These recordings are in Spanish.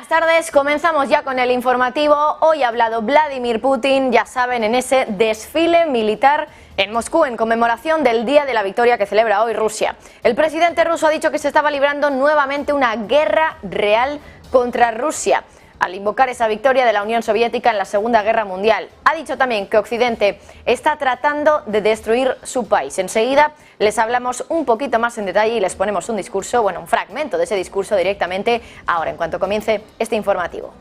tardes, comenzamos ya con el informativo. Hoy ha hablado Vladimir Putin, ya saben, en ese desfile militar en Moscú en conmemoración del Día de la Victoria que celebra hoy Rusia. El presidente ruso ha dicho que se estaba librando nuevamente una guerra real contra Rusia, al invocar esa victoria de la Unión Soviética en la Segunda Guerra Mundial. Ha dicho también que Occidente está tratando de destruir su país. Enseguida les hablamos un poquito más en detalle y les ponemos un discurso, bueno, un fragmento de ese discurso directamente ahora, en cuanto comience este informativo.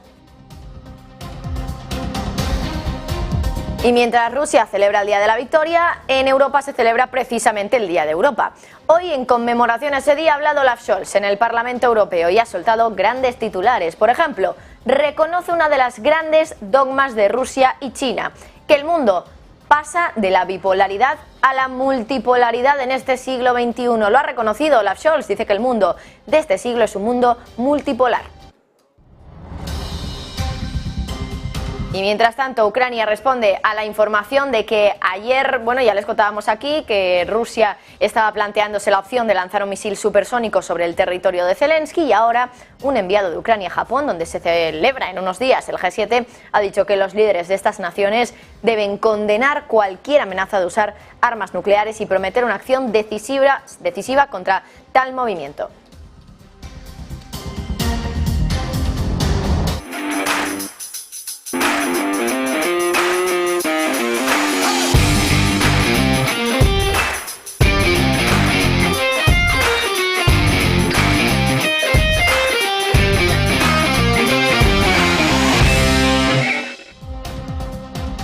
Y mientras Rusia celebra el Día de la Victoria, en Europa se celebra precisamente el Día de Europa. Hoy, en conmemoración a ese día, ha hablado Olaf Scholz en el Parlamento Europeo y ha soltado grandes titulares. Por ejemplo, reconoce una de las grandes dogmas de Rusia y China, que el mundo pasa de la bipolaridad a la multipolaridad en este siglo XXI. Lo ha reconocido Olaf Scholz, dice que el mundo de este siglo es un mundo multipolar. Y mientras tanto, Ucrania responde a la información de que ayer, bueno, ya les contábamos aquí que Rusia estaba planteándose la opción de lanzar un misil supersónico sobre el territorio de Zelensky, y ahora un enviado de Ucrania a Japón, donde se celebra en unos días el G7, ha dicho que los líderes de estas naciones deben condenar cualquier amenaza de usar armas nucleares y prometer una acción decisiva contra tal movimiento.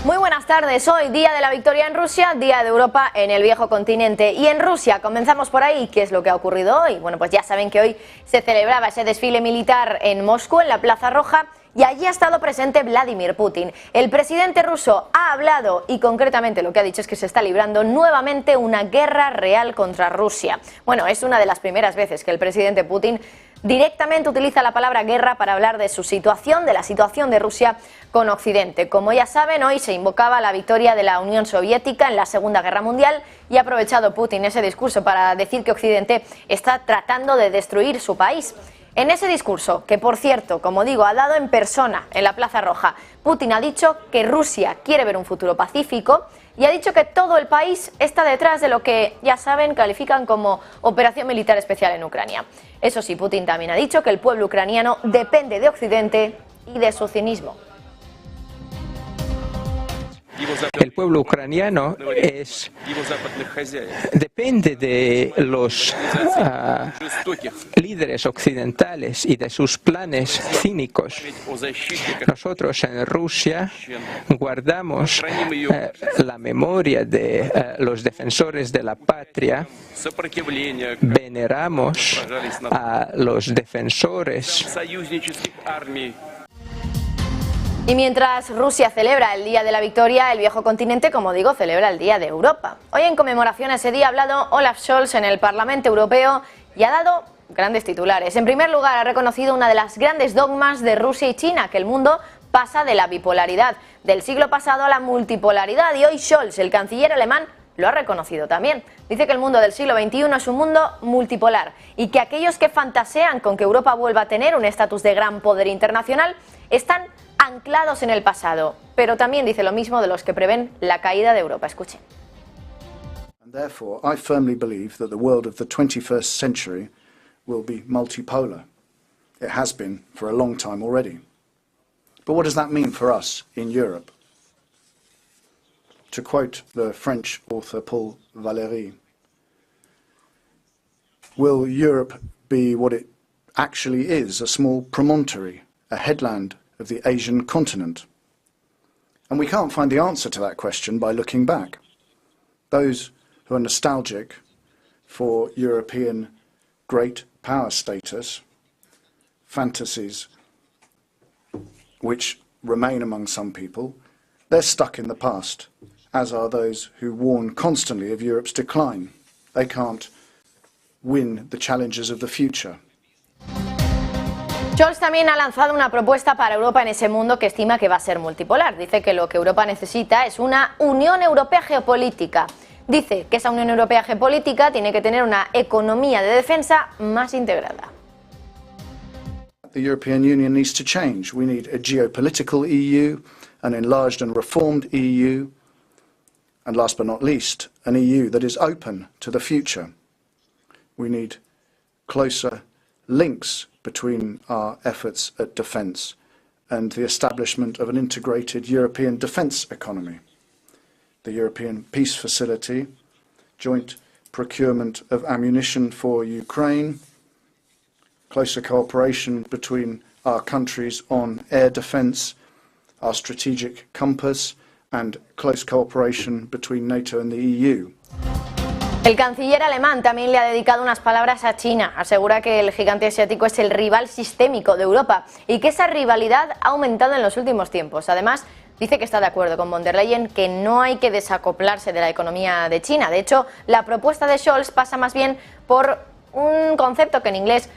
Buenas tardes, hoy Día de la Victoria en Rusia, Día de Europa en el viejo continente. Y en Rusia, comenzamos por ahí. ¿Qué es lo que ha ocurrido hoy? Bueno, pues ya saben que hoy se celebraba ese desfile militar en Moscú, en la Plaza Roja, y allí ha estado presente Vladimir Putin. El presidente ruso ha hablado y concretamente lo que ha dicho es que se está librando nuevamente una guerra real contra Rusia. Bueno, es una de las primeras veces que el presidente Putin directamente utiliza la palabra guerra para hablar de su situación, de la situación de Rusia con Occidente. Como ya saben, hoy se invocaba la victoria de la Unión Soviética en la Segunda Guerra Mundial y ha aprovechado Putin ese discurso para decir que Occidente está tratando de destruir su país. En ese discurso, que por cierto, como digo, ha dado en persona en la Plaza Roja, Putin ha dicho que Rusia quiere ver un futuro pacífico y ha dicho que todo el país está detrás de lo que, ya saben, califican como operación militar especial en Ucrania. Eso sí, Putin también ha dicho que el pueblo ucraniano depende de Occidente y de su cinismo. El pueblo ucraniano depende de los líderes occidentales y de sus planes cínicos. Nosotros en Rusia guardamos la memoria de los defensores de la patria, veneramos a los defensores. Y mientras Rusia celebra el Día de la Victoria, el viejo continente, como digo, celebra el Día de Europa. Hoy, en conmemoración a ese día, ha hablado Olaf Scholz en el Parlamento Europeo y ha dado grandes titulares. En primer lugar, ha reconocido una de las grandes dogmas de Rusia y China, que el mundo pasa de la bipolaridad del siglo pasado a la multipolaridad. Y hoy Scholz, el canciller alemán, lo ha reconocido también. Dice que el mundo del siglo XXI es un mundo multipolar y que aquellos que fantasean con que Europa vuelva a tener un estatus de gran poder internacional están anclados en el pasado, pero también dice lo mismo de los que prevén la caída de Europa. Escuchen. And therefore, I firmly believe that the world of the 21st century will be multipolar. It has been for a long time already. But what does that mean for us in Europe? To quote the French author Paul Valéry, will Europe be what it actually is, a small promontory, a headland of the Asian continent? And we can't find the answer to that question by looking back. Those who are nostalgic for European great power status, fantasies which remain among some people, they're stuck in the past, as are those who warn constantly of Europe's decline. They can't win the challenges of the future. Scholz también ha lanzado una propuesta para Europa en ese mundo que estima que va a ser multipolar. Dice que lo que Europa necesita es una Unión Europea geopolítica. Dice que esa Unión Europea geopolítica tiene que tener una economía de defensa más integrada. the European Union needs to change. We need a geopolitical EU, an enlarged and reformed EU, and last but not least, an EU that is open to the future. We need closer links between our efforts at defence and the establishment of an integrated European defence economy, the European Peace Facility, joint procurement of ammunition for Ukraine, closer cooperation between our countries on air defence, our strategic compass, and close cooperation between NATO and the EU. El canciller alemán también le ha dedicado unas palabras a China. Asegura que el gigante asiático es el rival sistémico de Europa y que esa rivalidad ha aumentado en los últimos tiempos. Además, dice que está de acuerdo con von der Leyen que no hay que desacoplarse de la economía de China. De hecho, la propuesta de Scholz pasa más bien por un concepto que en inglés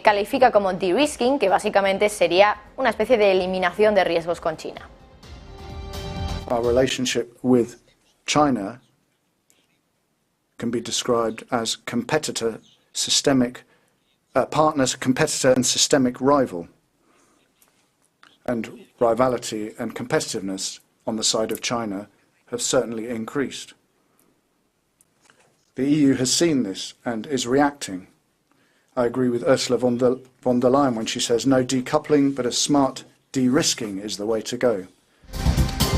califica como de-risking, que básicamente sería una especie de eliminación de riesgos con China. Our relationship with China can be described as competitor, systemic partners, competitor and systemic rival. And rivalry and competitiveness on the side of China have certainly increased. The EU has seen this and is reacting. I agree with Ursula von der Leyen when she says no decoupling, but a smart de-risking is the way to go.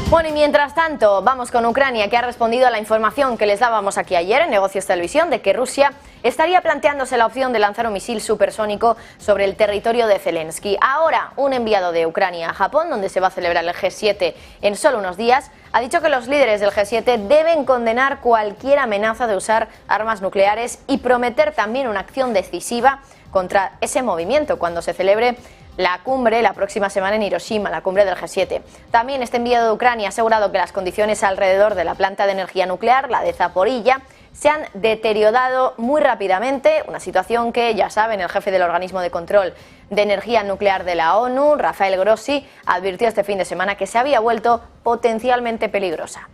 Bueno, y mientras tanto, vamos con Ucrania, que ha respondido a la información que les dábamos aquí ayer en Negocios Televisión de que Rusia estaría planteándose la opción de lanzar un misil supersónico sobre el territorio de Zelensky. Ahora, un enviado de Ucrania a Japón, donde se va a celebrar el G7 en solo unos días, ha dicho que los líderes del G7 deben condenar cualquier amenaza de usar armas nucleares y prometer también una acción decisiva contra ese movimiento cuando se celebre la cumbre la próxima semana en Hiroshima, la cumbre del G7. También este enviado de Ucrania ha asegurado que las condiciones alrededor de la planta de energía nuclear, la de Zaporilla, se han deteriorado muy rápidamente, una situación que, ya saben, el jefe del organismo de control de energía nuclear de la ONU, Rafael Grossi, advirtió este fin de semana que se había vuelto potencialmente peligrosa.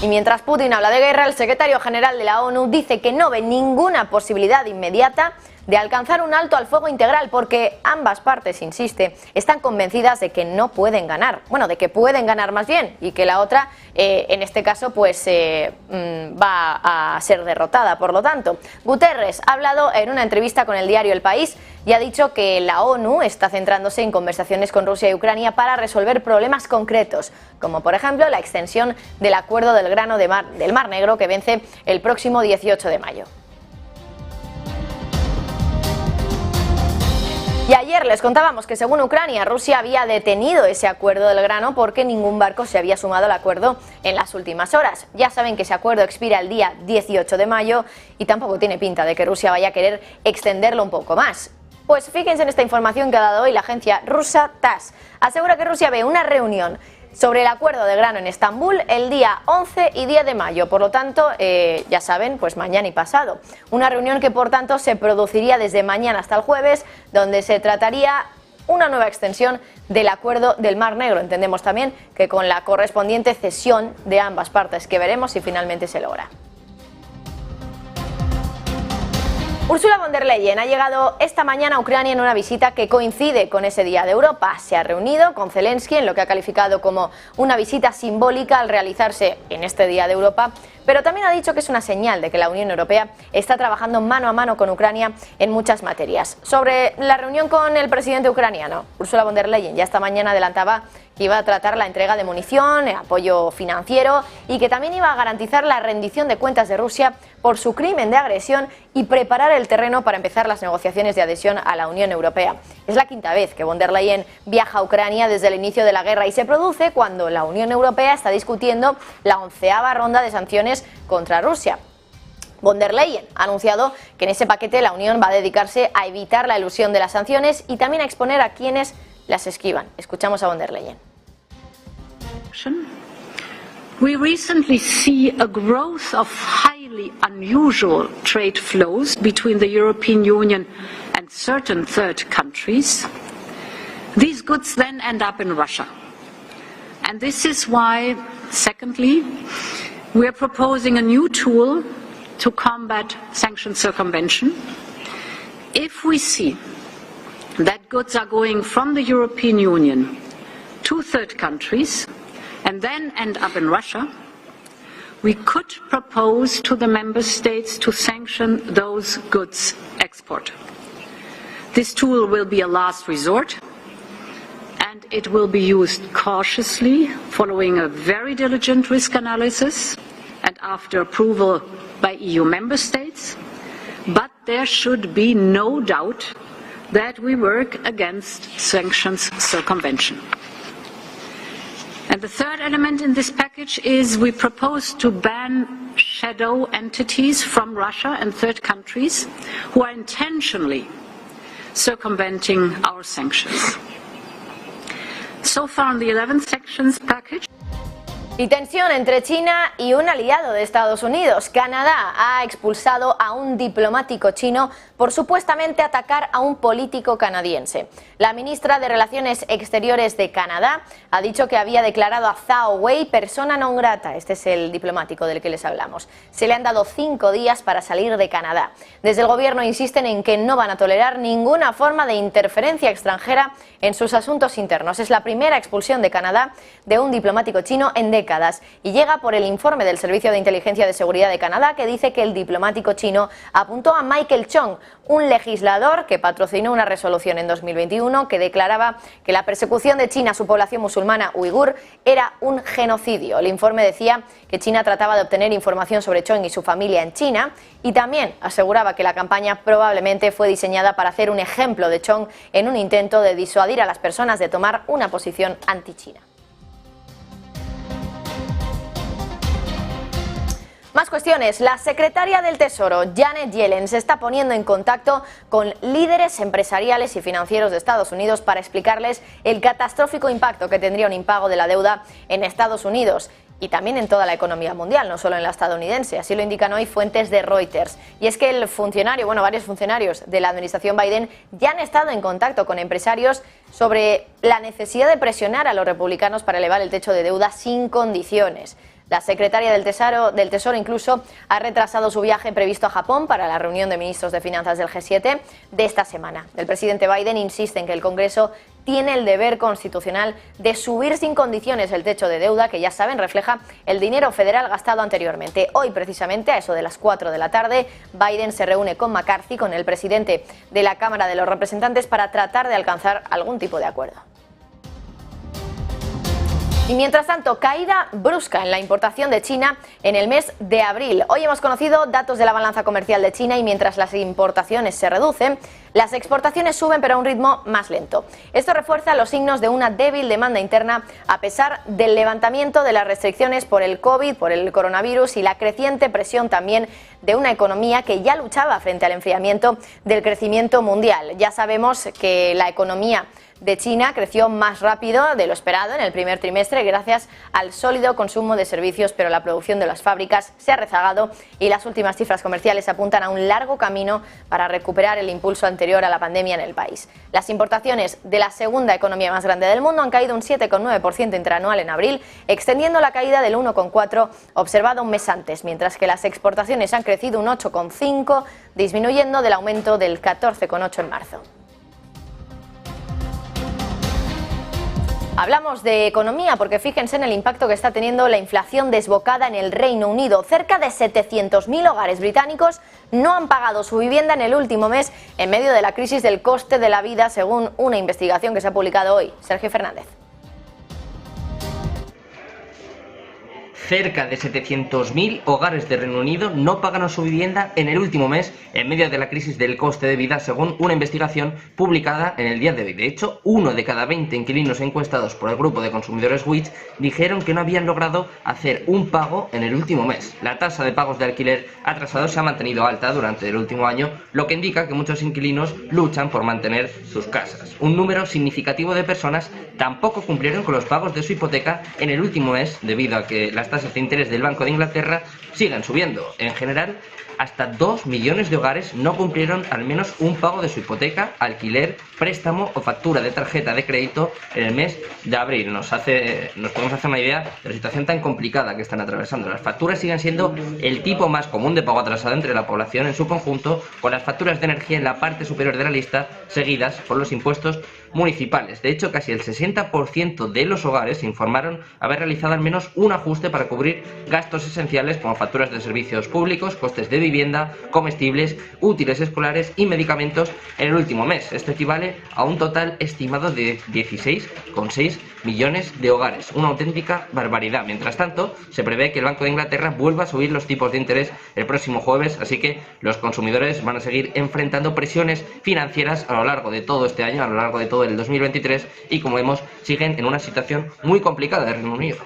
Y mientras Putin habla de guerra, el secretario general de la ONU dice que no ve ninguna posibilidad inmediata de alcanzar un alto al fuego integral porque ambas partes, insiste, están convencidas de que no pueden ganar, bueno, de que pueden ganar más bien y que la otra, en este caso, pues va a ser derrotada. Por lo tanto, Guterres ha hablado en una entrevista con el diario El País y ha dicho que la ONU está centrándose en conversaciones con Rusia y Ucrania para resolver problemas concretos, como por ejemplo la extensión del acuerdo del grano del Mar Negro que vence el próximo 18 de mayo. Y ayer les contábamos que según Ucrania, Rusia había detenido ese acuerdo del grano porque ningún barco se había sumado al acuerdo en las últimas horas. Ya saben que ese acuerdo expira el día 18 de mayo y tampoco tiene pinta de que Rusia vaya a querer extenderlo un poco más. Pues fíjense en esta información que ha dado hoy la agencia rusa TASS. Asegura que Rusia ve una reunión sobre el acuerdo de grano en Estambul el día 11 y 10 de mayo, por lo tanto, ya saben, pues mañana y pasado. Una reunión que por tanto se produciría desde mañana hasta el jueves, donde se trataría una nueva extensión del acuerdo del Mar Negro. Entendemos también que con la correspondiente cesión de ambas partes, que veremos si finalmente se logra. Ursula von der Leyen ha llegado esta mañana a Ucrania en una visita que coincide con ese Día de Europa. Se ha reunido con Zelensky en lo que ha calificado como una visita simbólica al realizarse en este Día de Europa, pero también ha dicho que es una señal de que la Unión Europea está trabajando mano a mano con Ucrania en muchas materias. Sobre la reunión con el presidente ucraniano, Ursula von der Leyen ya esta mañana adelantaba que iba a tratar la entrega de munición, apoyo financiero y que también iba a garantizar la rendición de cuentas de Rusia por su crimen de agresión y preparar el terreno para empezar las negociaciones de adhesión a la Unión Europea. Es la quinta vez que von der Leyen viaja a Ucrania desde el inicio de la guerra y se produce cuando la Unión Europea está discutiendo la 11ª ronda de sanciones contra Rusia. Von der Leyen ha anunciado que en ese paquete la Unión va a dedicarse a evitar la elusión de las sanciones y también a exponer a quienes las esquivan. Escuchamos a von der Leyen. We recently see a growth of highly unusual trade flows between the European Union and certain third countries. These goods then end up in Russia. And this is why, secondly, we are proposing a new tool to combat sanction circumvention. if we see that goods are going from the European Union to third countries and then end up in Russia, we could propose to the member states to sanction those goods' export. This tool will be a last resort, and it will be used cautiously, following a very diligent risk analysis and after approval by EU member states. But there should be no doubt that we work against sanctions circumvention. And the third element in this package is we propose to ban shadow entities from Russia and third countries who are intentionally circumventing our sanctions. So far on the 11th sanctions package. Y tensión entre China y un aliado de Estados Unidos. Canadá ha expulsado a un diplomático chino por supuestamente atacar a un político canadiense. La ministra de Relaciones Exteriores de Canadá ha dicho que había declarado a Zhao Wei persona non grata. Este es el diplomático del que les hablamos. Se le han dado 5 días para salir de Canadá. Desde el gobierno insisten en que no van a tolerar ninguna forma de interferencia extranjera en sus asuntos internos. Es la primera expulsión de Canadá de un diplomático chino en décadas y llega por el informe del Servicio de Inteligencia de Seguridad de Canadá, que dice que el diplomático chino apuntó a Michael Chong, un legislador que patrocinó una resolución en 2021 que declaraba que la persecución de China a su población musulmana uigur era un genocidio. El informe decía que China trataba de obtener información sobre Chong y su familia en China y también aseguraba que la campaña probablemente fue diseñada para hacer un ejemplo de Chong en un intento de disuadir a las personas de tomar una posición anti-China. Más cuestiones. La secretaria del Tesoro, Janet Yellen, se está poniendo en contacto con líderes empresariales y financieros de Estados Unidos para explicarles el catastrófico impacto que tendría un impago de la deuda en Estados Unidos y también en toda la economía mundial, no solo en la estadounidense. Así lo indican hoy fuentes de Reuters. Y es que varios funcionarios de la administración Biden ya han estado en contacto con empresarios sobre la necesidad de presionar a los republicanos para elevar el techo de deuda sin condiciones. La secretaria del Tesoro incluso ha retrasado su viaje previsto a Japón para la reunión de ministros de finanzas del G7 de esta semana. El presidente Biden insiste en que el Congreso tiene el deber constitucional de subir sin condiciones el techo de deuda, que ya saben refleja el dinero federal gastado anteriormente. Hoy, precisamente, a eso de las 4 de la tarde, Biden se reúne con McCarthy, con el presidente de la Cámara de los Representantes, para tratar de alcanzar algún tipo de acuerdo. Y mientras tanto, caída brusca en la importación de China en el mes de abril. Hoy hemos conocido datos de la balanza comercial de China y mientras las importaciones se reducen, las exportaciones suben pero a un ritmo más lento. Esto refuerza los signos de una débil demanda interna a pesar del levantamiento de las restricciones por el COVID, por el coronavirus y la creciente presión también de una economía que ya luchaba frente al enfriamiento del crecimiento mundial. Ya sabemos que la economía de China creció más rápido de lo esperado en el primer trimestre gracias al sólido consumo de servicios, pero la producción de las fábricas se ha rezagado y las últimas cifras comerciales apuntan a un largo camino para recuperar el impulso anterior a la pandemia en el país. Las importaciones de la segunda economía más grande del mundo han caído un 7,9% interanual en abril, extendiendo la caída del 1,4% observado un mes antes, mientras que las exportaciones han crecido un 8,5%, disminuyendo del aumento del 14,8% en marzo. Hablamos de economía porque fíjense en el impacto que está teniendo la inflación desbocada en el Reino Unido. Cerca de 700.000 hogares británicos no han pagado su vivienda en el último mes en medio de la crisis del coste de la vida, según una investigación que se ha publicado hoy. Sergio Fernández. Cerca de 700.000 hogares de Reino Unido no pagaron su vivienda en el último mes en medio de la crisis del coste de vida, según una investigación publicada en el día de hoy. De hecho, 1 de cada 20 inquilinos encuestados por el grupo de consumidores Which dijeron que no habían logrado hacer un pago en el último mes. La tasa de pagos de alquiler atrasados se ha mantenido alta durante el último año, lo que indica que muchos inquilinos luchan por mantener sus casas. Un número significativo de personas tampoco cumplieron con los pagos de su hipoteca en el último mes debido a que las tasas de interés del Banco de Inglaterra siguen subiendo. En general, hasta 2 millones de hogares no cumplieron al menos un pago de su hipoteca, alquiler, préstamo o factura de tarjeta de crédito en el mes de abril. Nos podemos hacer una idea de la situación tan complicada que están atravesando. Las facturas siguen siendo el tipo más común de pago atrasado entre la población en su conjunto, con las facturas de energía en la parte superior de la lista, seguidas por los impuestos municipales. De hecho, casi el 60% de los hogares informaron haber realizado al menos un ajuste para cubrir gastos esenciales como facturas de servicios públicos, costes de vivienda, comestibles, útiles escolares y medicamentos en el último mes. Esto equivale a un total estimado de 16,6 millones de hogares, una auténtica barbaridad. Mientras tanto, se prevé que el Banco de Inglaterra vuelva a subir los tipos de interés el próximo jueves, así que los consumidores van a seguir enfrentando presiones financieras a lo largo de todo este año, a lo largo de todo el 2023, y como vemos, siguen en una situación muy complicada de Reino Unido.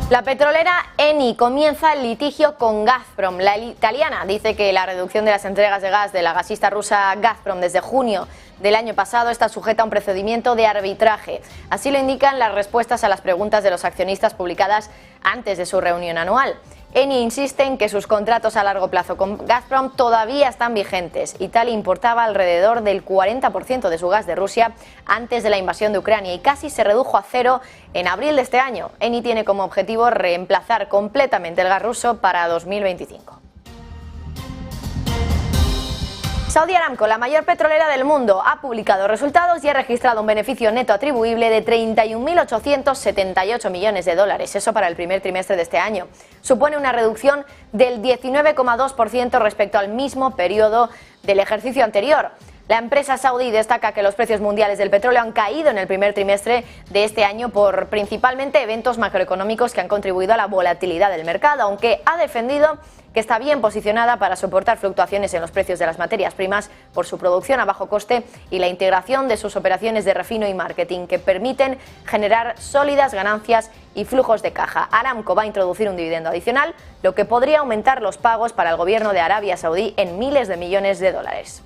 La petrolera Eni comienza el litigio con Gazprom. La italiana dice que la reducción de las entregas de gas de la gasista rusa Gazprom desde junio del año pasado está sujeta a un procedimiento de arbitraje. Así lo indican las respuestas a las preguntas de los accionistas publicadas antes de su reunión anual. Eni insiste en que sus contratos a largo plazo con Gazprom todavía están vigentes. Italia importaba alrededor del 40% de su gas de Rusia antes de la invasión de Ucrania y casi se redujo a cero en abril de este año. Eni tiene como objetivo reemplazar completamente el gas ruso para 2025. Saudi Aramco, la mayor petrolera del mundo, ha publicado resultados y ha registrado un beneficio neto atribuible de 31.878 millones de dólares, eso para el primer trimestre de este año. Supone una reducción del 19,2% respecto al mismo periodo del ejercicio anterior. La empresa saudí destaca que los precios mundiales del petróleo han caído en el primer trimestre de este año por principalmente eventos macroeconómicos que han contribuido a la volatilidad del mercado, aunque ha defendido que está bien posicionada para soportar fluctuaciones en los precios de las materias primas por su producción a bajo coste y la integración de sus operaciones de refino y marketing que permiten generar sólidas ganancias y flujos de caja. Aramco va a introducir un dividendo adicional, lo que podría aumentar los pagos para el gobierno de Arabia Saudí en miles de millones de dólares.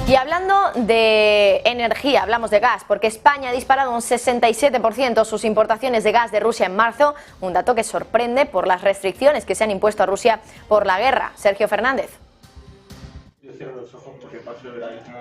Y hablando de energía, hablamos de gas, porque España ha disparado un 67% sus importaciones de gas de Rusia en marzo, un dato que sorprende por las restricciones que se han impuesto a Rusia por la guerra. Sergio Fernández.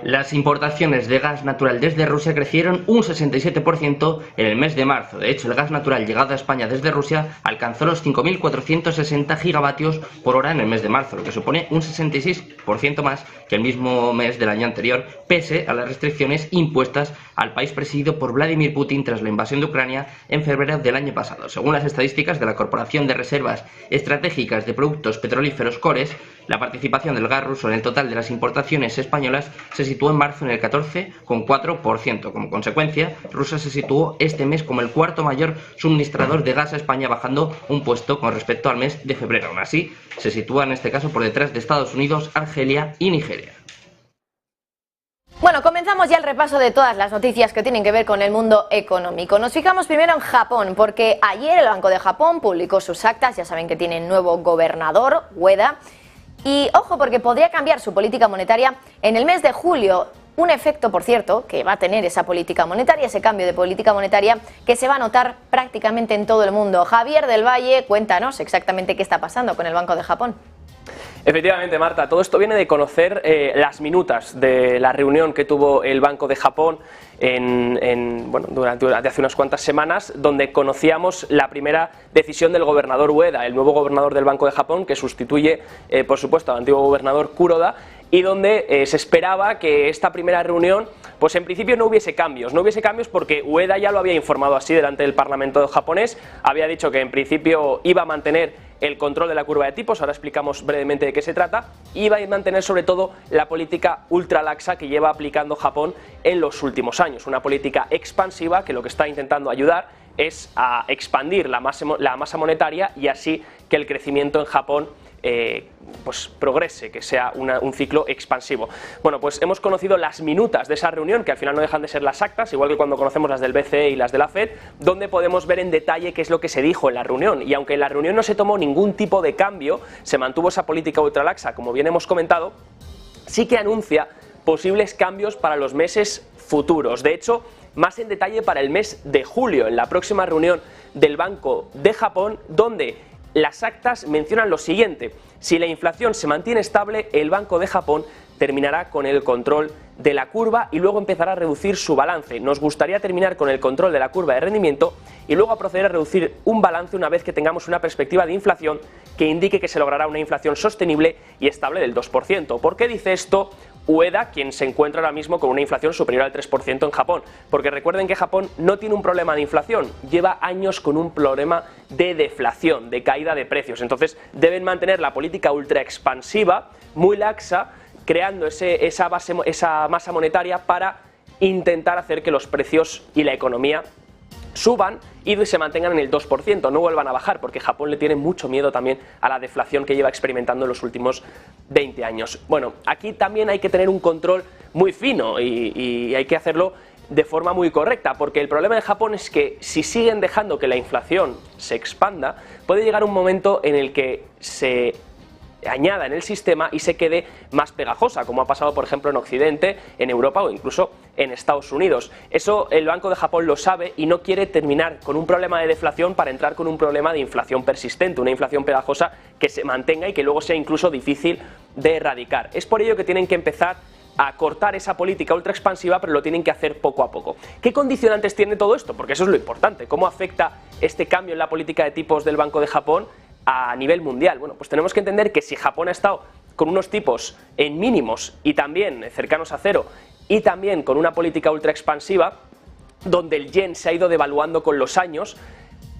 Las importaciones de gas natural desde Rusia crecieron un 67% en el mes de marzo. De hecho, el gas natural llegado a España desde Rusia alcanzó los 5.460 gigavatios por hora en el mes de marzo, lo que supone un 66% más que el mismo mes del año anterior, pese a las restricciones impuestas al país presidido por Vladimir Putin tras la invasión de Ucrania en febrero del año pasado. Según las estadísticas de la Corporación de Reservas Estratégicas de Productos Petrolíferos CORES, la participación del gas ruso en el total de las importaciones españolas se situó en marzo en el 14,4%. Como consecuencia, Rusia se situó este mes como el cuarto mayor suministrador de gas a España, bajando un puesto con respecto al mes de febrero. Aún así, se sitúa en este caso por detrás de Estados Unidos, Argelia y Nigeria. Bueno, comenzamos ya el repaso de todas las noticias que tienen que ver con el mundo económico. Nos fijamos primero en Japón, porque ayer el Banco de Japón publicó sus actas, ya saben que tienen nuevo gobernador, Ueda, y ojo porque podría cambiar su política monetaria en el mes de julio. Un efecto, por cierto, que va a tener esa política monetaria, ese cambio de política monetaria que se va a notar prácticamente en todo el mundo. Javier del Valle, cuéntanos exactamente qué está pasando con el Banco de Japón. Efectivamente, Marta, todo esto viene de conocer las minutas de la reunión que tuvo el Banco de Japón durante hace unas cuantas semanas, donde conocíamos la primera decisión del gobernador Ueda, el nuevo gobernador del Banco de Japón, que sustituye, por supuesto, al antiguo gobernador Kuroda, y donde se esperaba que esta primera reunión, pues en principio no hubiese cambios porque Ueda ya lo había informado así delante del Parlamento japonés, había dicho que en principio iba a mantener el control de la curva de tipos, ahora explicamos brevemente de qué se trata, y iba a mantener sobre todo la política ultralaxa que lleva aplicando Japón en los últimos años, una política expansiva que lo que está intentando ayudar es a expandir la masa monetaria y así que el crecimiento en Japón pues progrese, que sea un ciclo expansivo. Bueno, pues hemos conocido las minutas de esa reunión, que al final no dejan de ser las actas, igual que cuando conocemos las del BCE y las de la FED, donde podemos ver en detalle qué es lo que se dijo en la reunión. Y aunque en la reunión no se tomó ningún tipo de cambio, se mantuvo esa política ultralaxa, como bien hemos comentado, sí que anuncia posibles cambios para los meses futuros. De hecho, más en detalle para el mes de julio, en la próxima reunión del Banco de Japón, donde las actas mencionan lo siguiente: si la inflación se mantiene estable, el Banco de Japón terminará con el control de la curva y luego empezará a reducir su balance. Nos gustaría terminar con el control de la curva de rendimiento y luego proceder a reducir un balance una vez que tengamos una perspectiva de inflación que indique que se logrará una inflación sostenible y estable del 2%. ¿Por qué dice esto Ueda, quien se encuentra ahora mismo con una inflación superior al 3% en Japón? Porque recuerden que Japón no tiene un problema de inflación, lleva años con un problema de deflación, de caída de precios. Entonces deben mantener la política ultra expansiva, muy laxa, creando esa masa monetaria para intentar hacer que los precios y la economía suban y se mantengan en el 2%, no vuelvan a bajar, porque Japón le tiene mucho miedo también a la deflación que lleva experimentando en los últimos 20 años. Bueno, aquí también hay que tener un control muy fino y hay que hacerlo de forma muy correcta, porque el problema de Japón es que si siguen dejando que la inflación se expanda, puede llegar un momento en el que se añada en el sistema y se quede más pegajosa, como ha pasado por ejemplo en Occidente, en Europa o incluso en Estados Unidos. Eso el Banco de Japón lo sabe y no quiere terminar con un problema de deflación para entrar con un problema de inflación persistente, una inflación pegajosa que se mantenga y que luego sea incluso difícil de erradicar. Es por ello que tienen que empezar a cortar esa política ultra expansiva, pero lo tienen que hacer poco a poco. ¿Qué condicionantes tiene todo esto? Porque eso es lo importante. ¿Cómo afecta este cambio en la política de tipos del Banco de Japón a nivel mundial? Bueno, pues tenemos que entender que si Japón ha estado con unos tipos en mínimos y también cercanos a cero y también con una política ultra expansiva, donde el yen se ha ido devaluando con los años,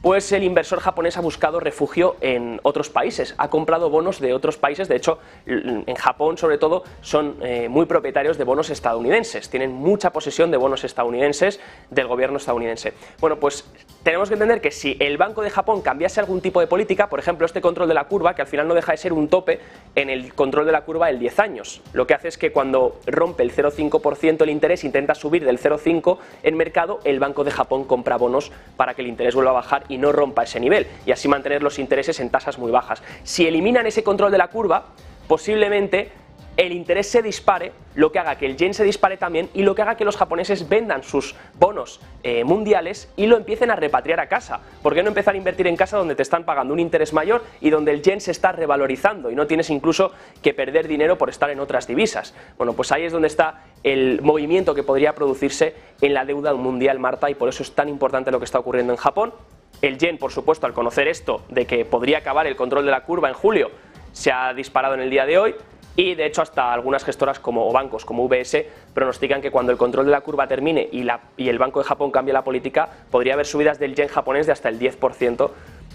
pues el inversor japonés ha buscado refugio en otros países, ha comprado bonos de otros países. De hecho, en Japón sobre todo son muy propietarios de bonos estadounidenses, tienen mucha posesión de bonos estadounidenses del gobierno estadounidense. Bueno, pues tenemos que entender que si el Banco de Japón cambiase algún tipo de política, por ejemplo este control de la curva, que al final no deja de ser un tope en el control de la curva del 10 años, lo que hace es que cuando rompe el 0,5% el interés, intenta subir del 0,5 en mercado, el Banco de Japón compra bonos para que el interés vuelva a bajar y no rompa ese nivel, y así mantener los intereses en tasas muy bajas. Si eliminan ese control de la curva, posiblemente el interés se dispare, lo que haga que el yen se dispare también y lo que haga que los japoneses vendan sus bonos mundiales y lo empiecen a repatriar a casa. ¿Por qué no empezar a invertir en casa donde te están pagando un interés mayor y donde el yen se está revalorizando y no tienes incluso que perder dinero por estar en otras divisas? Bueno, pues ahí es donde está el movimiento que podría producirse en la deuda mundial, Marta, y por eso es tan importante lo que está ocurriendo en Japón. El yen, por supuesto, al conocer esto de que podría acabar el control de la curva en julio, se ha disparado en el día de hoy. Y de hecho hasta algunas gestoras o bancos como UBS pronostican que cuando el control de la curva termine y el Banco de Japón cambie la política, podría haber subidas del yen japonés de hasta el 10%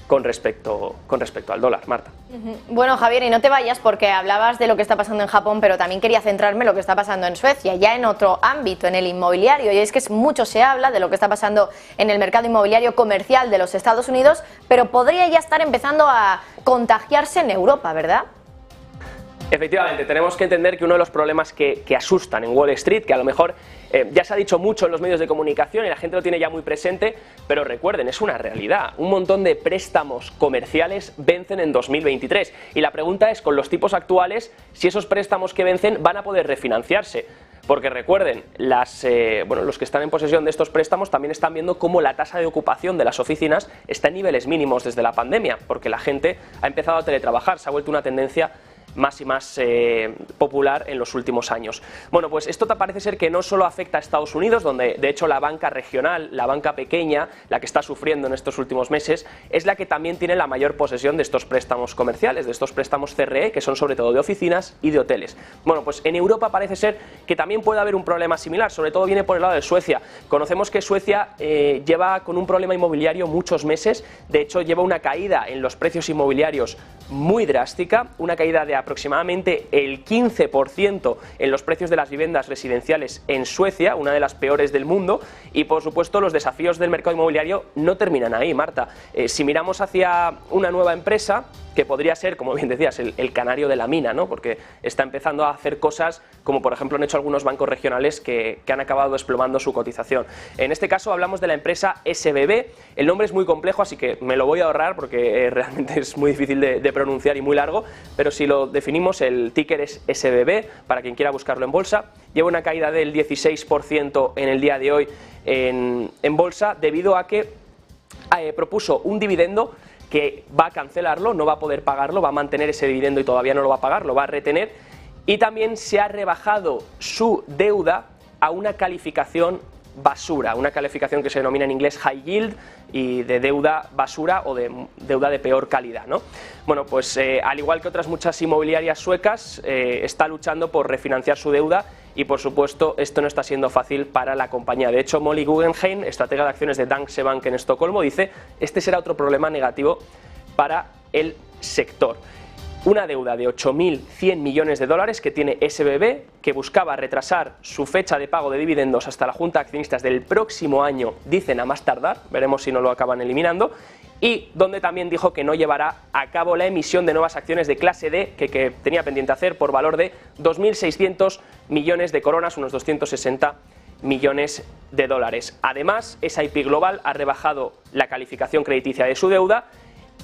con respecto al dólar, Marta. Bueno, Javier, y no te vayas porque hablabas de lo que está pasando en Japón, pero también quería centrarme en lo que está pasando en Suecia, ya en otro ámbito, en el inmobiliario, y es que mucho se habla de lo que está pasando en el mercado inmobiliario comercial de los Estados Unidos, pero podría ya estar empezando a contagiarse en Europa, ¿verdad? Efectivamente, tenemos que entender que uno de los problemas que asustan en Wall Street, que a lo mejor ya se ha dicho mucho en los medios de comunicación y la gente lo tiene ya muy presente, pero recuerden, es una realidad. Un montón de préstamos comerciales vencen en 2023 y la pregunta es, con los tipos actuales, si esos préstamos que vencen van a poder refinanciarse. Porque recuerden, los que están en posesión de estos préstamos también están viendo cómo la tasa de ocupación de las oficinas está en niveles mínimos desde la pandemia, porque la gente ha empezado a teletrabajar, se ha vuelto una tendencia más y más popular en los últimos años. Bueno, pues esto parece ser que no solo afecta a Estados Unidos, donde de hecho la banca regional, la banca pequeña, la que está sufriendo en estos últimos meses, es la que también tiene la mayor posesión de estos préstamos comerciales, de estos préstamos CRE, que son sobre todo de oficinas y de hoteles. Bueno, pues en Europa parece ser que también puede haber un problema similar, sobre todo viene por el lado de Suecia. Conocemos que Suecia lleva con un problema inmobiliario muchos meses, de hecho lleva una caída en los precios inmobiliarios muy drástica, una caída de aproximadamente el 15% en los precios de las viviendas residenciales en Suecia, una de las peores del mundo, y por supuesto los desafíos del mercado inmobiliario no terminan ahí, Marta. Si miramos hacia una nueva empresa, que podría ser, como bien decías, el canario de la mina, ¿no? Porque está empezando a hacer cosas como por ejemplo han hecho algunos bancos regionales que han acabado desplomando su cotización. En este caso hablamos de la empresa SBB, el nombre es muy complejo así que me lo voy a ahorrar porque realmente es muy difícil de pronunciar y muy largo, pero si lo definimos el ticker es SBB para quien quiera buscarlo en bolsa, lleva una caída del 16% en el día de hoy en bolsa debido a que propuso un dividendo que va a cancelarlo, no va a poder pagarlo, va a mantener ese dividendo y todavía no lo va a pagar, lo va a retener, y también se ha rebajado su deuda a una calificación basura, una calificación que se denomina en inglés high yield y de deuda basura o de deuda de peor calidad, ¿no? Bueno, pues al igual que otras muchas inmobiliarias suecas, está luchando por refinanciar su deuda y por supuesto esto no está siendo fácil para la compañía. De hecho, Molly Guggenheim, estratega de acciones de Danske Bank en Estocolmo, dice este será otro problema negativo para el sector. Una deuda de 8.100 millones de dólares que tiene SBB, que buscaba retrasar su fecha de pago de dividendos hasta la Junta de Accionistas del próximo año, dicen a más tardar, veremos si no lo acaban eliminando, y donde también dijo que no llevará a cabo la emisión de nuevas acciones de clase D que tenía pendiente hacer por valor de 2.600 millones de coronas, unos 260 millones de dólares. Además, SIP Global ha rebajado la calificación crediticia de su deuda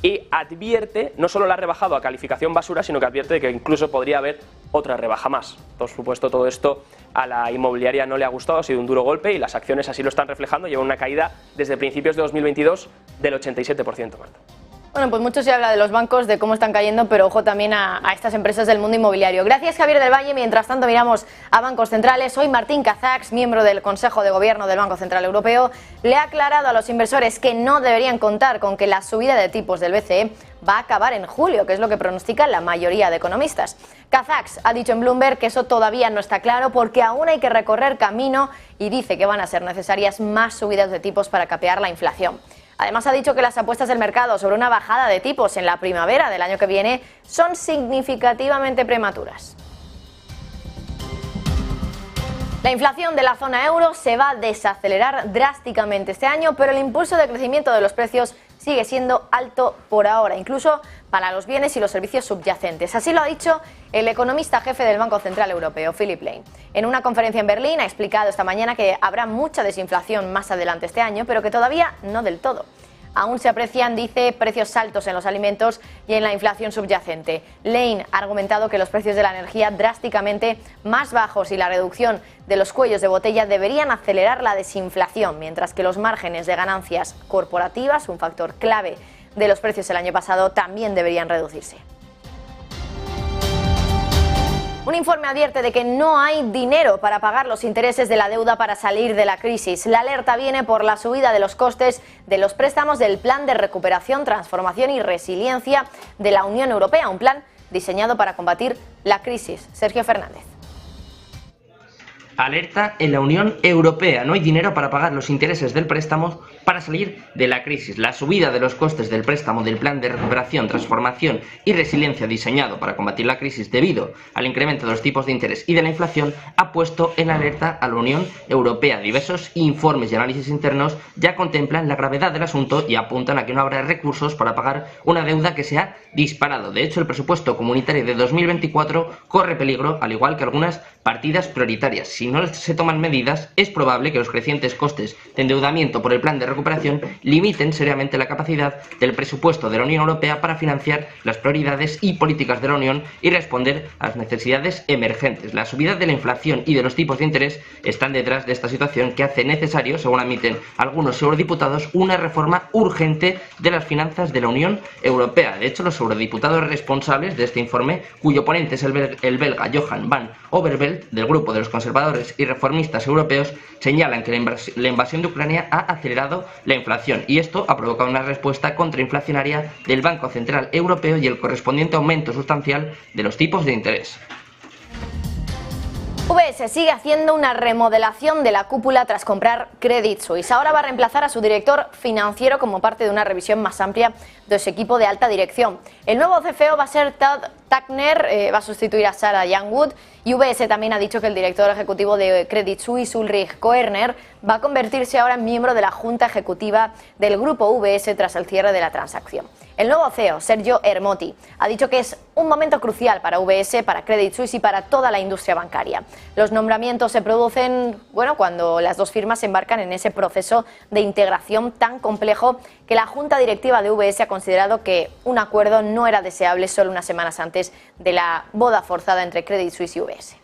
y advierte, no solo la ha rebajado a calificación basura, sino que advierte de que incluso podría haber otra rebaja más. Por supuesto, todo esto a la inmobiliaria no le ha gustado, ha sido un duro golpe y las acciones así lo están reflejando, llevan una caída desde principios de 2022 del 87%, Marta. Bueno, pues mucho se habla de los bancos, de cómo están cayendo, pero ojo también a estas empresas del mundo inmobiliario. Gracias, Javier del Valle. Mientras tanto, miramos a bancos centrales. Hoy Martín Kazaks, miembro del Consejo de Gobierno del Banco Central Europeo, le ha aclarado a los inversores que no deberían contar con que la subida de tipos del BCE va a acabar en julio, que es lo que pronostica la mayoría de economistas. Kazaks ha dicho en Bloomberg que eso todavía no está claro porque aún hay que recorrer camino y dice que van a ser necesarias más subidas de tipos para capear la inflación. Además ha dicho que las apuestas del mercado sobre una bajada de tipos en la primavera del año que viene son significativamente prematuras. La inflación de la zona euro se va a desacelerar drásticamente este año, pero el impulso de crecimiento de los precios sigue siendo alto por ahora, incluso para los bienes y los servicios subyacentes. Así lo ha dicho el economista jefe del Banco Central Europeo, Philip Lane. En una conferencia en Berlín ha explicado esta mañana que habrá mucha desinflación más adelante este año, pero que todavía no del todo. Aún se aprecian, dice, precios altos en los alimentos y en la inflación subyacente. Lane ha argumentado que los precios de la energía drásticamente más bajos y la reducción de los cuellos de botella deberían acelerar la desinflación, mientras que los márgenes de ganancias corporativas, un factor clave de los precios el año pasado, también deberían reducirse. Un informe advierte de que no hay dinero para pagar los intereses de la deuda para salir de la crisis. La alerta viene por la subida de los costes de los préstamos del Plan de Recuperación, Transformación y Resiliencia de la Unión Europea, un plan diseñado para combatir la crisis. Sergio Fernández. Alerta en la Unión Europea. No hay dinero para pagar los intereses del préstamo para salir de la crisis. La subida de los costes del préstamo del Plan de Recuperación, Transformación y Resiliencia diseñado para combatir la crisis debido al incremento de los tipos de interés y de la inflación ha puesto en alerta a la Unión Europea. Diversos informes y análisis internos ya contemplan la gravedad del asunto y apuntan a que no habrá recursos para pagar una deuda que se ha disparado. De hecho, el presupuesto comunitario de 2024 corre peligro, al igual que algunas partidas prioritarias. Si no se toman medidas, es probable que los crecientes costes de endeudamiento por el plan de recuperación limiten seriamente la capacidad del presupuesto de la Unión Europea para financiar las prioridades y políticas de la Unión y responder a las necesidades emergentes. La subida de la inflación y de los tipos de interés están detrás de esta situación que hace necesario, según admiten algunos eurodiputados, una reforma urgente de las finanzas de la Unión Europea. De hecho, los eurodiputados responsables de este informe, cuyo ponente es el belga Johan van Overveld, del grupo de los conservadores y reformistas europeos, señalan que la invasión de Ucrania ha acelerado la inflación y esto ha provocado una respuesta contrainflacionaria del Banco Central Europeo y el correspondiente aumento sustancial de los tipos de interés. UBS sigue haciendo una remodelación de la cúpula tras comprar Credit Suisse. Ahora va a reemplazar a su director financiero como parte de una revisión más amplia de su equipo de alta dirección. El nuevo CFO va a ser Todd Tuckner va a sustituir a Sarah Youngwood y UBS también ha dicho que el director ejecutivo de Credit Suisse, Ulrich Koerner, va a convertirse ahora en miembro de la junta ejecutiva del grupo UBS tras el cierre de la transacción. El nuevo CEO, Sergio Ermotti, ha dicho que es un momento crucial para UBS, para Credit Suisse y para toda la industria bancaria. Los nombramientos se producen, cuando las dos firmas se embarcan en ese proceso de integración tan complejo que la junta directiva de UBS ha considerado que un acuerdo no era deseable solo unas semanas antes de la boda forzada entre Credit Suisse y UBS.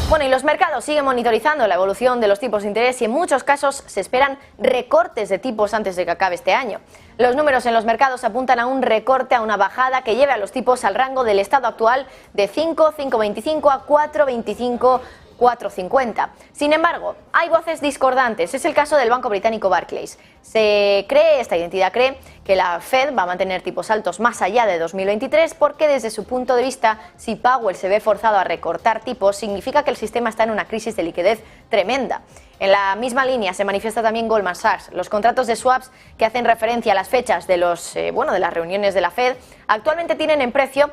Bueno, y los mercados siguen monitorizando la evolución de los tipos de interés y en muchos casos se esperan recortes de tipos antes de que acabe este año. Los números en los mercados apuntan a un recorte, a una bajada que lleve a los tipos al rango del estado actual de 5,25 a 4,25, 4,50. Sin embargo, hay voces discordantes. Es el caso del banco británico Barclays. Esta entidad cree que la Fed va a mantener tipos altos más allá de 2023 porque desde su punto de vista, si Powell se ve forzado a recortar tipos, significa que el sistema está en una crisis de liquidez tremenda. En la misma línea se manifiesta también Goldman Sachs. Los contratos de swaps que hacen referencia a las fechas de de las reuniones de la Fed actualmente tienen en precio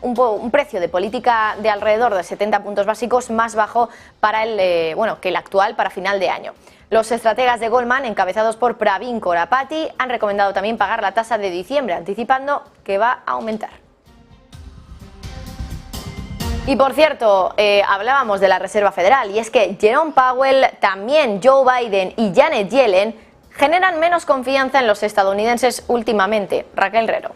un precio de política de alrededor de 70 puntos básicos más bajo para que el actual para final de año. Los estrategas de Goldman, encabezados por Pravin Korapati, han recomendado también pagar la tasa de diciembre, anticipando que va a aumentar. Y por cierto, hablábamos de la Reserva Federal y es que Jerome Powell, también Joe Biden y Janet Yellen generan menos confianza en los estadounidenses últimamente. Raquel Rero.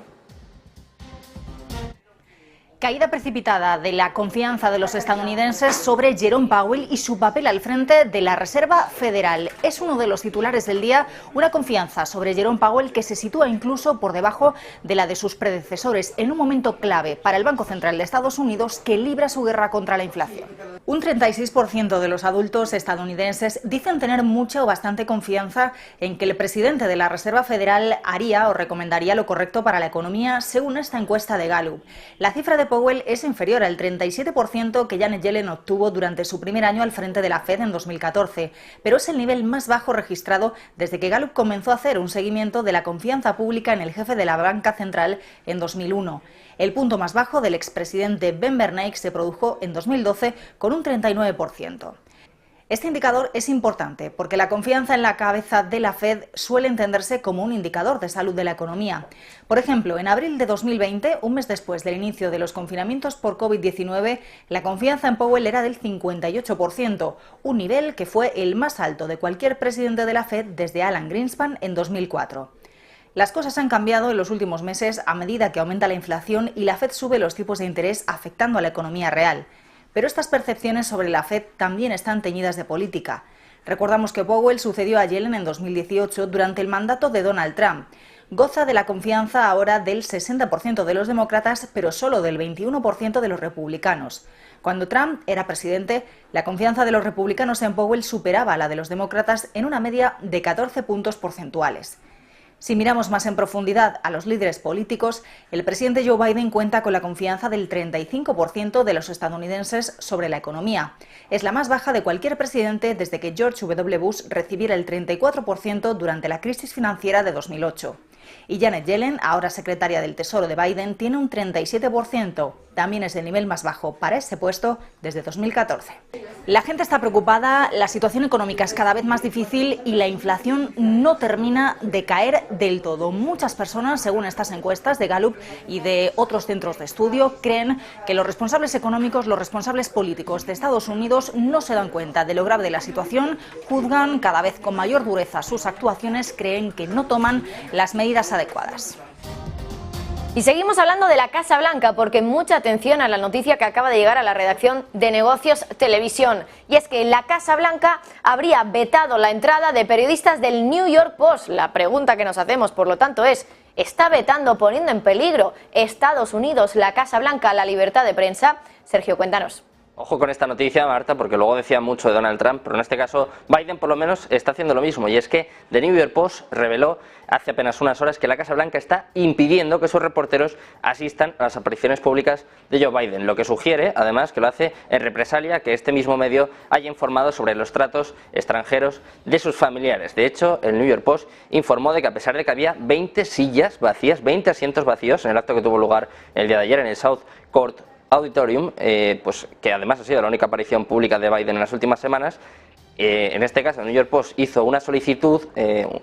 Caída precipitada de la confianza de los estadounidenses sobre Jerome Powell y su papel al frente de la Reserva Federal. Es uno de los titulares del día, una confianza sobre Jerome Powell que se sitúa incluso por debajo de la de sus predecesores, en un momento clave para el Banco Central de Estados Unidos que libra su guerra contra la inflación. Un 36% de los adultos estadounidenses dicen tener mucha o bastante confianza en que el presidente de la Reserva Federal haría o recomendaría lo correcto para la economía, según esta encuesta de Gallup. La cifra de Powell es inferior al 37% que Janet Yellen obtuvo durante su primer año al frente de la Fed en 2014, pero es el nivel más bajo registrado desde que Gallup comenzó a hacer un seguimiento de la confianza pública en el jefe de la banca central en 2001. El punto más bajo del expresidente Ben Bernanke se produjo en 2012 con un 39%. Este indicador es importante porque la confianza en la cabeza de la Fed suele entenderse como un indicador de salud de la economía. Por ejemplo, en abril de 2020, un mes después del inicio de los confinamientos por COVID-19, la confianza en Powell era del 58%, un nivel que fue el más alto de cualquier presidente de la Fed desde Alan Greenspan en 2004. Las cosas han cambiado en los últimos meses a medida que aumenta la inflación y la Fed sube los tipos de interés afectando a la economía real. Pero estas percepciones sobre la Fed también están teñidas de política. Recordamos que Powell sucedió a Yellen en 2018 durante el mandato de Donald Trump. Goza de la confianza ahora del 60% de los demócratas, pero solo del 21% de los republicanos. Cuando Trump era presidente, la confianza de los republicanos en Powell superaba la de los demócratas en una media de 14 puntos porcentuales. Si miramos más en profundidad a los líderes políticos, el presidente Joe Biden cuenta con la confianza del 35% de los estadounidenses sobre la economía. Es la más baja de cualquier presidente desde que George W. Bush recibiera el 34% durante la crisis financiera de 2008. Y Janet Yellen, ahora secretaria del Tesoro de Biden, tiene un 37%. También es el nivel más bajo para ese puesto desde 2014. La gente está preocupada, la situación económica es cada vez más difícil y la inflación no termina de caer del todo. Muchas personas, según estas encuestas de Gallup y de otros centros de estudio, creen que los responsables económicos, los responsables políticos de Estados Unidos no se dan cuenta de lo grave de la situación, juzgan cada vez con mayor dureza sus actuaciones, creen que no toman las medidas adecuadas. Y seguimos hablando de la Casa Blanca porque mucha atención a la noticia que acaba de llegar a la redacción de Negocios Televisión. Y es que la Casa Blanca habría vetado la entrada de periodistas del New York Post. La pregunta que nos hacemos, por lo tanto, es: ¿está vetando, poniendo en peligro Estados Unidos, la Casa Blanca, la libertad de prensa? Sergio, cuéntanos. Ojo con esta noticia, Marta, porque luego decía mucho de Donald Trump, pero en este caso Biden por lo menos está haciendo lo mismo, y es que The New York Post reveló hace apenas unas horas que la Casa Blanca está impidiendo que sus reporteros asistan a las apariciones públicas de Joe Biden, lo que sugiere, además, que lo hace en represalia que este mismo medio haya informado sobre los tratos extranjeros de sus familiares. De hecho, el New York Post informó de que a pesar de que había 20 sillas vacías, 20 asientos vacíos en el acto que tuvo lugar el día de ayer en el South Court Auditorium, pues que además ha sido la única aparición pública de Biden en las últimas semanas, en este caso el New York Post hizo una solicitud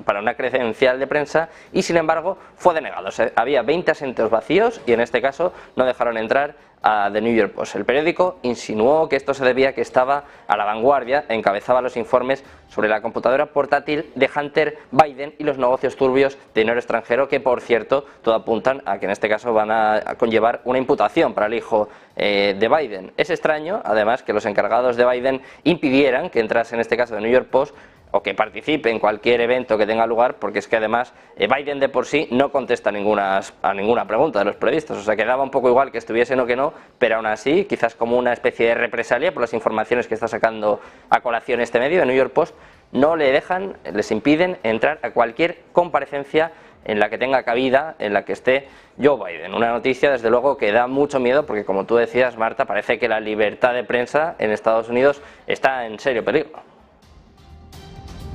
para una credencial de prensa y sin embargo fue denegado. O sea, había 20 asientos vacíos y en este caso no dejaron entrar a The New York Post. El periódico insinuó que esto se debía a que estaba a la vanguardia, encabezaba los informes sobre la computadora portátil de Hunter Biden y los negocios turbios de dinero extranjero, que por cierto todo apuntan a que en este caso van a conllevar una imputación para el hijo de Biden. Es extraño, además, que los encargados de Biden impidieran que entrase en este caso The New York Post o que participe en cualquier evento que tenga lugar, porque es que además Biden de por sí no contesta a ninguna pregunta de los periodistas, o sea que daba un poco igual que estuviesen o que no, pero aún así, quizás como una especie de represalia por las informaciones que está sacando a colación este medio, de New York Post, no le dejan, les impiden entrar a cualquier comparecencia en la que tenga cabida, en la que esté Joe Biden. Una noticia, desde luego, que da mucho miedo porque, como tú decías, Marta, parece que la libertad de prensa en Estados Unidos está en serio peligro.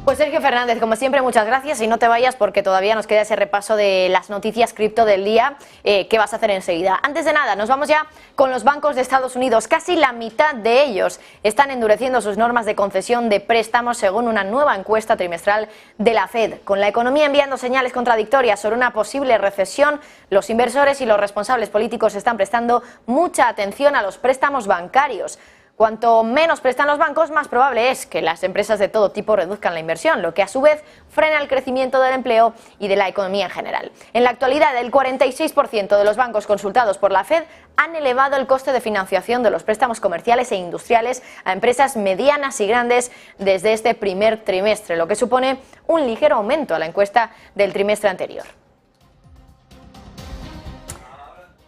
Pues Sergio Fernández, como siempre, muchas gracias y no te vayas porque todavía nos queda ese repaso de las noticias cripto del día que vas a hacer enseguida. Antes de nada, nos vamos ya con los bancos de Estados Unidos. Casi la mitad de ellos están endureciendo sus normas de concesión de préstamos según una nueva encuesta trimestral de la Fed. Con la economía enviando señales contradictorias sobre una posible recesión, los inversores y los responsables políticos están prestando mucha atención a los préstamos bancarios. Cuanto menos prestan los bancos, más probable es que las empresas de todo tipo reduzcan la inversión, lo que a su vez frena el crecimiento del empleo y de la economía en general. En la actualidad, el 46% de los bancos consultados por la Fed han elevado el coste de financiación de los préstamos comerciales e industriales a empresas medianas y grandes desde este primer trimestre, lo que supone un ligero aumento a la encuesta del trimestre anterior.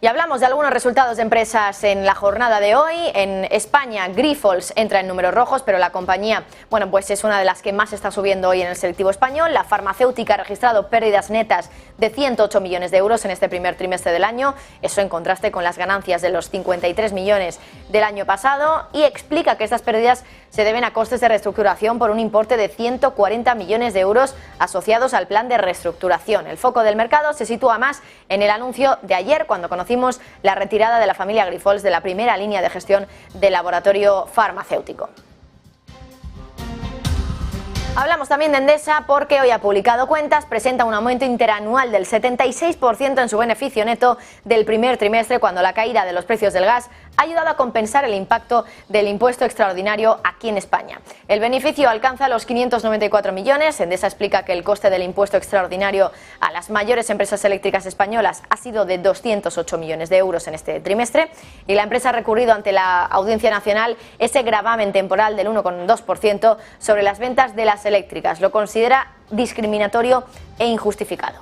Y hablamos de algunos resultados de empresas en la jornada de hoy. En España, Grifols entra en números rojos, pero la compañía, bueno, pues es una de las que más está subiendo hoy en el selectivo español. La farmacéutica ha registrado pérdidas netas de 108 millones de euros en este primer trimestre del año, eso en contraste con las ganancias de los 53 millones del año pasado, y explica que estas pérdidas se deben a costes de reestructuración por un importe de 140 millones de euros asociados al plan de reestructuración. El foco del mercado se sitúa más en el anuncio de ayer, cuando conocimos la retirada de la familia Grifols de la primera línea de gestión del laboratorio farmacéutico. Hablamos también de Endesa porque hoy ha publicado cuentas, presenta un aumento interanual del 76% en su beneficio neto del primer trimestre, cuando la caída de los precios del gas ha ayudado a compensar el impacto del impuesto extraordinario aquí en España. El beneficio alcanza los 594 millones. Endesa explica que el coste del impuesto extraordinario a las mayores empresas eléctricas españolas ha sido de 208 millones de euros en este trimestre, y la empresa ha recurrido ante la Audiencia Nacional ese gravamen temporal del 1,2% sobre las ventas de las eléctricas. Lo considera discriminatorio e injustificado.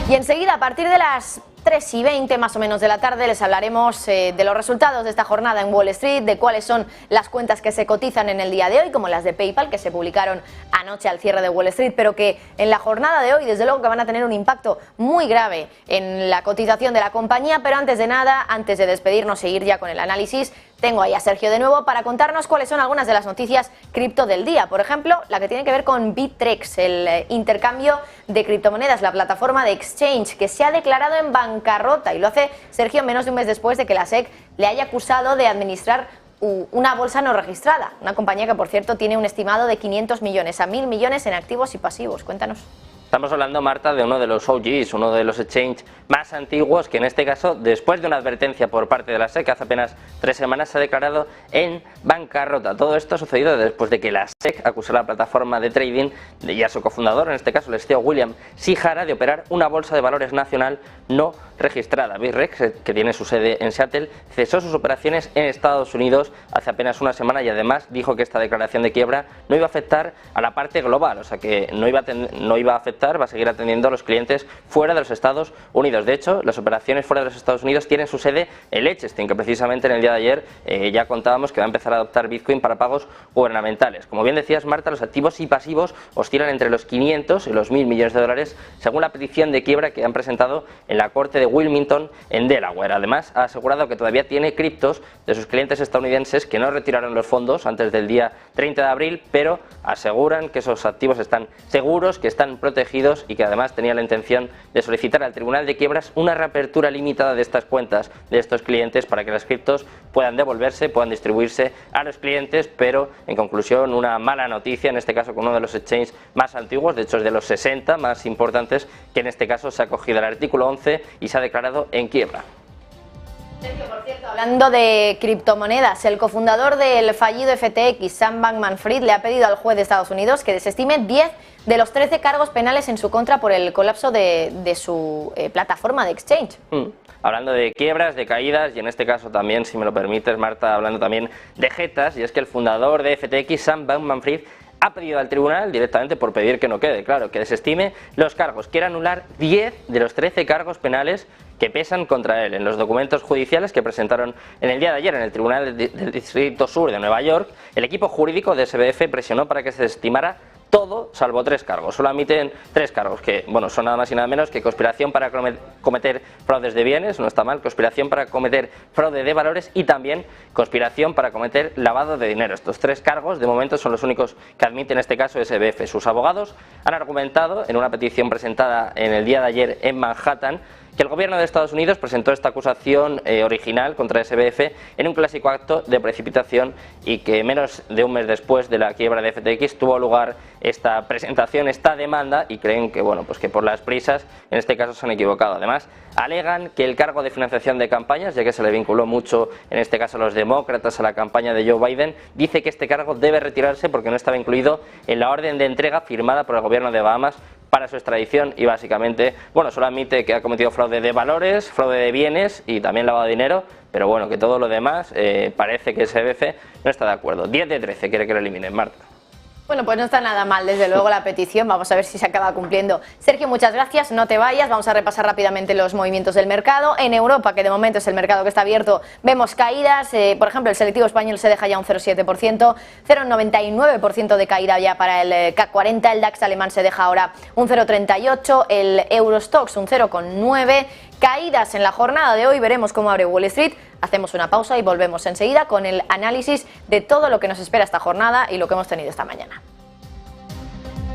Y enseguida, a partir de las 3:20 más o menos de la tarde, les hablaremos de los resultados de esta jornada en Wall Street, de cuáles son las cuentas que se cotizan en el día de hoy, como las de PayPal, que se publicaron anoche al cierre de Wall Street, pero que en la jornada de hoy desde luego que van a tener un impacto muy grave en la cotización de la compañía. Pero antes de nada, antes de despedirnos e ir ya con el análisis, tengo ahí a Sergio de nuevo para contarnos cuáles son algunas de las noticias cripto del día. Por ejemplo, la que tiene que ver con Bittrex, el intercambio de criptomonedas, la plataforma de exchange que se ha declarado en bancarrota, y lo hace, Sergio, menos de un mes después de que la SEC le haya acusado de administrar una bolsa no registrada. Una compañía que, por cierto, tiene un estimado de 500 millones a 1.000 millones en activos y pasivos. Cuéntanos. Estamos hablando, Marta, de uno de los OGs, uno de los exchanges más antiguos, que en este caso, después de una advertencia por parte de la SEC, hace apenas 3 semanas se ha declarado en bancarrota. Todo esto ha sucedido después de que la SEC acusó a la plataforma de trading y a su cofundador, en este caso el CEO William Sihara, de operar una bolsa de valores nacional no registrada. Bittrex, que tiene su sede en Seattle, cesó sus operaciones en Estados Unidos hace apenas una semana, y además dijo que esta declaración de quiebra no iba a afectar a la parte global, o sea que no iba a afectar aceptar, va a seguir atendiendo a los clientes fuera de los Estados Unidos. De hecho, las operaciones fuera de los Estados Unidos tienen su sede en Liechtenstein, que precisamente en el día de ayer ya contábamos que va a empezar a adoptar Bitcoin para pagos gubernamentales. Como bien decías, Marta, los activos y pasivos oscilan entre los 500 y los 1.000 millones de dólares, según la petición de quiebra que han presentado en la corte de Wilmington, en Delaware. Además, ha asegurado que todavía tiene criptos de sus clientes estadounidenses que no retiraron los fondos antes del día 30 de abril, pero aseguran que esos activos están seguros, que están protegidos y que además tenía la intención de solicitar al Tribunal de Quiebras una reapertura limitada de estas cuentas de estos clientes para que las criptos puedan devolverse, puedan distribuirse a los clientes, pero en conclusión una mala noticia, en este caso con uno de los exchanges más antiguos, de hecho es de los 60 más importantes, que en este caso se ha acogido al artículo 11 y se ha declarado en quiebra. Sergio, por cierto, hablando de criptomonedas, el cofundador del fallido FTX, Sam Bankman-Fried, le ha pedido al juez de Estados Unidos que desestime 10 de los 13 cargos penales en su contra por el colapso de su plataforma de exchange. Hablando de quiebras, de caídas y en este caso también, si me lo permites, Marta, hablando también de jetas, y es que el fundador de FTX, Sam Bankman-Fried, ha pedido al tribunal directamente por pedir que no quede, claro, que desestime los cargos. Quiere anular 10 de los 13 cargos penales que pesan contra él. En los documentos judiciales que presentaron en el día de ayer en el Tribunal del Distrito Sur de Nueva York, el equipo jurídico de SBF presionó para que se desestimara todo salvo 3 cargos. Solo admiten 3 cargos que, bueno, son nada más y nada menos que conspiración para cometer fraudes de bienes, no está mal, conspiración para cometer fraude de valores y también conspiración para cometer lavado de dinero. Estos 3 cargos de momento son los únicos que admite en este caso SBF. Sus abogados han argumentado en una petición presentada en el día de ayer en Manhattan que el gobierno de Estados Unidos presentó esta acusación original contra SBF en un clásico acto de precipitación y que menos de un mes después de la quiebra de FTX tuvo lugar esta presentación, esta demanda, y creen que, bueno, pues que por las prisas en este caso se han equivocado. Además, alegan que el cargo de financiación de campañas, ya que se le vinculó mucho en este caso a los demócratas a la campaña de Joe Biden, dice que este cargo debe retirarse porque no estaba incluido en la orden de entrega firmada por el gobierno de Bahamas para su extradición y básicamente, bueno, solo admite que ha cometido fraude de valores, fraude de bienes y también lavado de dinero, pero bueno, que todo lo demás parece que SBF no está de acuerdo. 10 de 13 quiere que lo eliminen, Marta. Bueno, pues no está nada mal, desde luego, la petición. Vamos a ver si se acaba cumpliendo. Sergio, muchas gracias. No te vayas. Vamos a repasar rápidamente los movimientos del mercado. En Europa, que de momento es el mercado que está abierto, vemos caídas. Por ejemplo, el selectivo español se deja ya un 0,7%, 0,99% de caída ya para el CAC 40. El DAX alemán se deja ahora un 0,38%, el Eurostoxx un 0,9%. Caídas en la jornada de hoy, veremos cómo abre Wall Street. Hacemos una pausa y volvemos enseguida con el análisis de todo lo que nos espera esta jornada y lo que hemos tenido esta mañana.